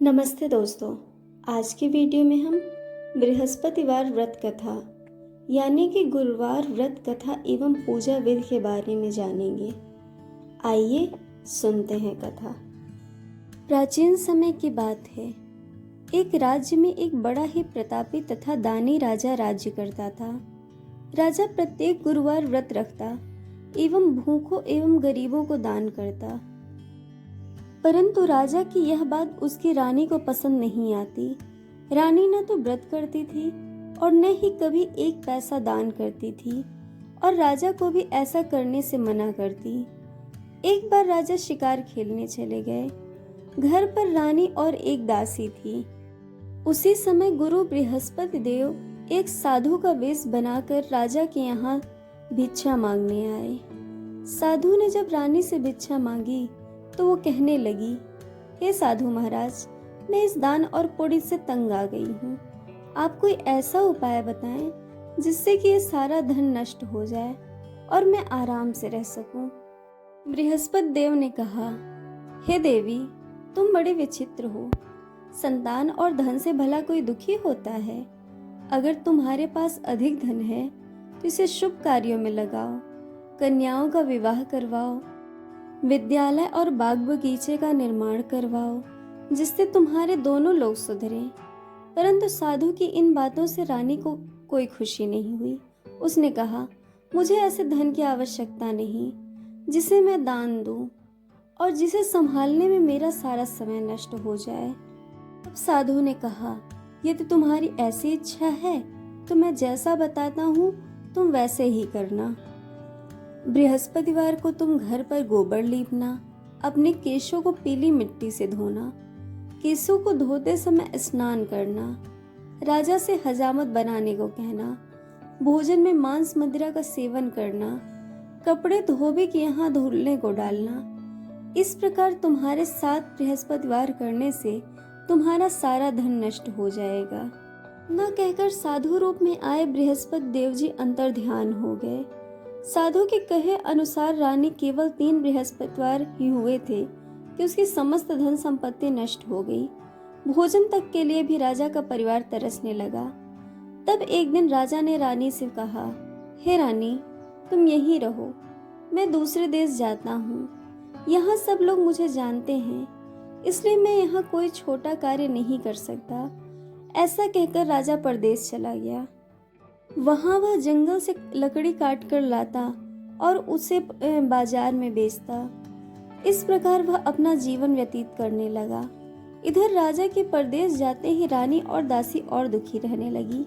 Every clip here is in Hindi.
नमस्ते दोस्तों। आज की वीडियो में हम बृहस्पतिवार व्रत कथा यानी कि गुरुवार व्रत कथा एवं पूजा विधि के बारे में जानेंगे। आइए सुनते हैं कथा। प्राचीन समय की बात है। एक राज्य में एक बड़ा ही प्रतापी तथा दानी राजा राज्य करता था। राजा प्रत्येक गुरुवार व्रत रखता एवं भूखों एवं गरीबों को दान करता। परंतु राजा की यह बात उसकी रानी को पसंद नहीं आती। रानी न तो व्रत करती थी और न ही कभी एक पैसा दान करती थी और राजा को भी ऐसा करने से मना करती। एक बार राजा शिकार खेलने चले गए। घर पर रानी और एक दासी थी। उसी समय गुरु बृहस्पति देव एक साधु का वेश बनाकर राजा के यहाँ भिक्षा मांगने आए। साधु ने जब रानी से भिक्षा मांगी तो वो कहने लगी, हे साधु महाराज, मैं इस दान और पुण्य से तंग आ गई हूँ। आप कोई ऐसा उपाय बताएं जिससे कि ये सारा धन नष्ट हो जाए और मैं आराम से रह सकूं। बृहस्पति देव ने कहा, हे देवी, तुम बड़े विचित्र हो। संतान और धन से भला कोई दुखी होता है? अगर तुम्हारे पास अधिक धन है तो इसे शुभ कार्यों में लगाओ, कन्याओं का विवाह करवाओ, विद्यालय और बाग बगीचे का निर्माण करवाओ, जिससे तुम्हारे दोनों लोग सुधरें। परंतु साधु की इन बातों से रानी को कोई खुशी नहीं हुई। उसने कहा, मुझे ऐसे धन की आवश्यकता नहीं जिसे मैं दान दूं और जिसे संभालने में मेरा सारा समय नष्ट हो जाए। अब साधु ने कहा, यदि तुम्हारी ऐसी इच्छा है तो मैं जैसा बताता हूँ तुम वैसे ही करना। बृहस्पतिवार को तुम घर पर गोबर लीपना, अपने केशों को पीली मिट्टी से धोना, केशों को धोते समय स्नान करना, राजा से हजामत बनाने को कहना, भोजन में मांस मदिरा का सेवन करना, कपड़े धोबी के यहाँ धुलने को डालना। इस प्रकार तुम्हारे 7 बृहस्पतिवार करने से तुम्हारा सारा धन नष्ट हो जाएगा। न कहकर साधु रूप में आए बृहस्पति देव जी अंतर ध्यान हो गए। साधु के कहे अनुसार रानी केवल 3 बृहस्पतिवार ही हुए थे कि उसकी समस्त धन संपत्ति नष्ट हो गई। भोजन तक के लिए भी राजा का परिवार तरसने लगा। तब एक दिन राजा ने रानी से कहा, हे रानी, तुम यहीं रहो, मैं दूसरे देश जाता हूँ। यहाँ सब लोग मुझे जानते हैं, इसलिए मैं यहाँ कोई छोटा कार्य नहीं कर सकता। ऐसा कहकर राजा परदेश चला गया। वहां वह जंगल से लकड़ी काट कर लाता और उसे बाजार में बेचता। इस प्रकार वह अपना जीवन व्यतीत करने लगा। इधर राजा के परदेश जाते ही रानी और दासी और दुखी रहने लगी।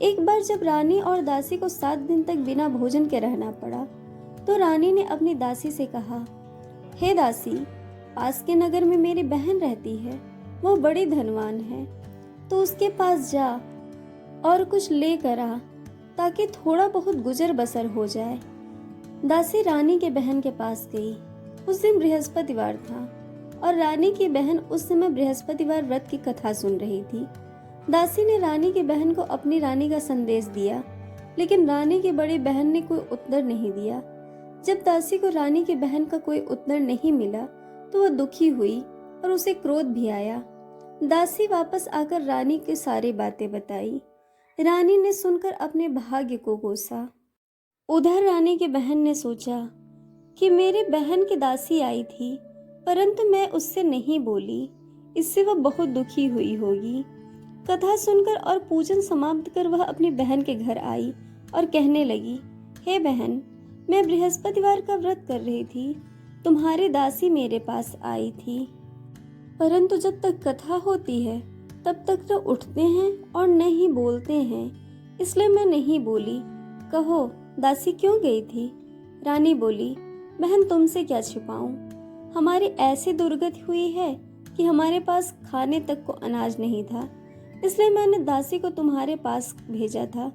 एक बार जब रानी और दासी को 7 दिन तक बिना भोजन के रहना पड़ा तो रानी ने अपनी दासी से कहा, हे दासी, पास के नगर में मेरी बहन रहती है, वो बड़ी धनवान है, तो उसके पास जा और कुछ लेकर आ ताकि थोड़ा बहुत गुजर बसर हो जाए। दासी रानी के बहन के पास गई। उस दिन बृहस्पतिवार था और रानी की बहन उस समय बृहस्पतिवार व्रत की कथा सुन रही थी। दासी ने रानी की बहन को अपनी रानी का संदेश दिया, लेकिन रानी की बड़ी बहन ने कोई उत्तर नहीं दिया। जब दासी को रानी की बहन का कोई उत्तर नहीं मिला तो वह दुखी हुई और उसे क्रोध भी आया। दासी वापस आकर रानी की सारी बातें बताई। रानी ने सुनकर अपने भाग्य को कोसा। उधर रानी की बहन ने सोचा कि मेरी बहन की दासी आई थी, परंतु मैं उससे नहीं बोली, इससे वह बहुत दुखी हुई होगी। कथा सुनकर और पूजन समाप्त कर वह अपनी बहन के घर आई और कहने लगी, हे बहन, मैं बृहस्पतिवार का व्रत कर रही थी, तुम्हारी दासी मेरे पास आई थी, परंतु जब तक कथा होती है तब तक तो उठते हैं और न ही बोलते हैं, इसलिए मैं नहीं बोली। कहो, दासी क्यों गई थी? रानी बोली, बहन, तुमसे क्या छिपाऊं, हमारी ऐसी दुर्गति हुई है कि हमारे पास खाने तक को अनाज नहीं था, इसलिए मैंने दासी को तुम्हारे पास भेजा था।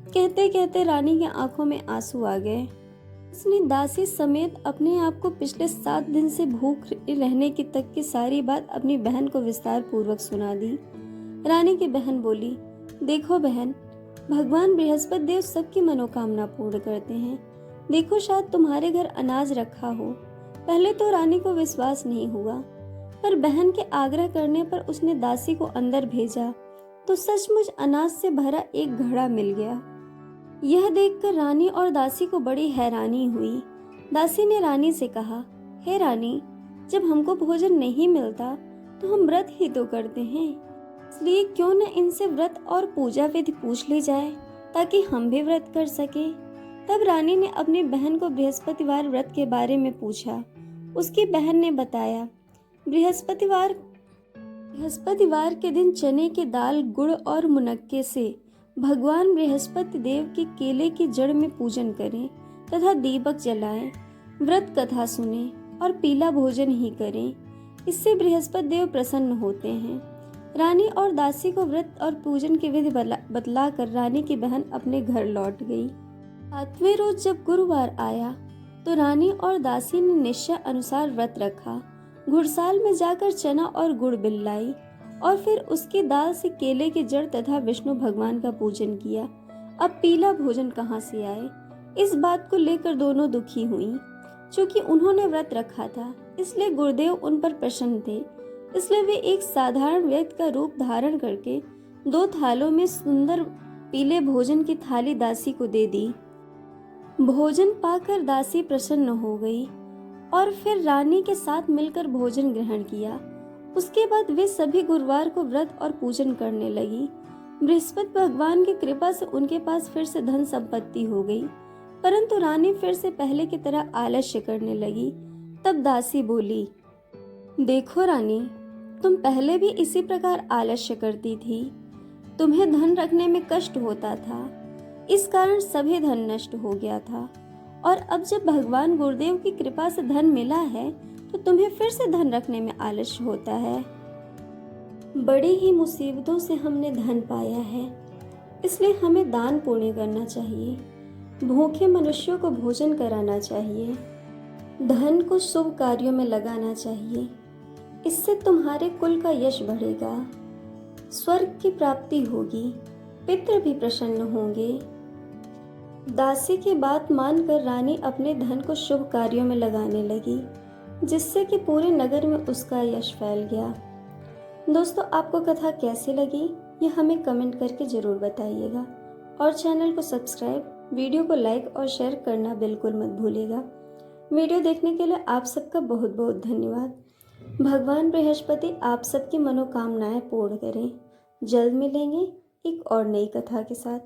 कहते कहते रानी की आंखों में आंसू आ गए। उसने दासी समेत अपने आप को पिछले 7 दिन से भूख रहने की तक की सारी बात अपनी बहन को विस्तार पूर्वक सुना दी। रानी की बहन बोली, देखो बहन, भगवान बृहस्पति देव सबकी मनोकामना पूर्ण करते हैं। देखो, शायद तुम्हारे घर अनाज रखा हो। पहले तो रानी को विश्वास नहीं हुआ, पर बहन के आग्रह करने पर उसने दासी को अंदर भेजा तो सचमुच अनाज से भरा एक घड़ा मिल गया। यह देखकर रानी और दासी को बड़ी हैरानी हुई। दासी ने रानी से कहा, हे रानी, जब हमको भोजन नहीं मिलता तो हम व्रत ही तो करते हैं, इसलिए क्यों न इनसे व्रत और पूजा विधि पूछ ली जाए ताकि हम भी व्रत कर सके। तब रानी ने अपनी बहन को बृहस्पतिवार व्रत के बारे में पूछा। उसकी बहन ने बताया, बृहस्पतिवार के दिन चने की दाल, गुड़ और मुनक्के से भगवान बृहस्पति देव के केले की जड़ में पूजन करें तथा दीपक जलाएं, व्रत कथा सुने और पीला भोजन ही करें। इससे बृहस्पति देव प्रसन्न होते हैं। रानी और दासी को व्रत और पूजन की विधि बतलाकर रानी की बहन अपने घर लौट गई। 7वें रोज जब गुरुवार आया तो रानी और दासी ने निश्चय अनुसार व्रत रखा। घुड़साल में जाकर चना और गुड़ बिल्लाई और फिर उसकी दाल से केले की जड़ तथा विष्णु भगवान का पूजन किया। अब पीला भोजन कहाँ से आए, इस बात को लेकर दोनों दुखी हुई। चूंकि उन्होंने व्रत रखा था इसलिए गुरुदेव उन पर प्रसन्न थे, इसलिए वे एक साधारण व्यक्ति का रूप धारण करके 2 थालों में सुंदर पीले भोजन की थाली दासी को दे दी। भोजन पाकर दासी प्रसन्न हो गई और फिर रानी के साथ मिलकर भोजन ग्रहण किया। उसके बाद वे सभी गुरुवार को व्रत और पूजन करने लगी। बृहस्पति भगवान की कृपा से उनके पास फिर से धन संपत्ति हो गई, परंतु रानी फिर से पहले की तरह आलस्य करने लगी। तब दासी बोली, देखो रानी, तुम पहले भी इसी प्रकार आलस्य करती थी। तुम्हें धन रखने में कष्ट होता था, इस कारण सभी धन नष्ट हो गया था, और अब जब भगवान गुरुदेव की कृपा से धन मिला है तो तुम्हें फिर से धन रखने में आलस्य होता है। बड़ी ही मुसीबतों से हमने धन पाया है, इसलिए हमें दान पुण्य करना चाहिए, भूखे मनुष्यों को भोजन कराना चाहिए, धन को शुभ कार्यों में लगाना चाहिए। इससे तुम्हारे कुल का यश बढ़ेगा, स्वर्ग की प्राप्ति होगी, पितृ भी प्रसन्न होंगे। दासी की बात मानकर रानी अपने धन को शुभ कार्यों में लगाने लगी, जिससे कि पूरे नगर में उसका यश फैल गया। दोस्तों, आपको कथा कैसी लगी ये हमें कमेंट करके जरूर बताइएगा, और चैनल को सब्सक्राइब, वीडियो को लाइक और शेयर करना बिल्कुल मत भूलिएगा। वीडियो देखने के लिए आप सबका बहुत बहुत धन्यवाद। भगवान बृहस्पति आप सबकी मनोकामनाएं पूर्ण करें। जल्द मिलेंगे एक और नई कथा के साथ।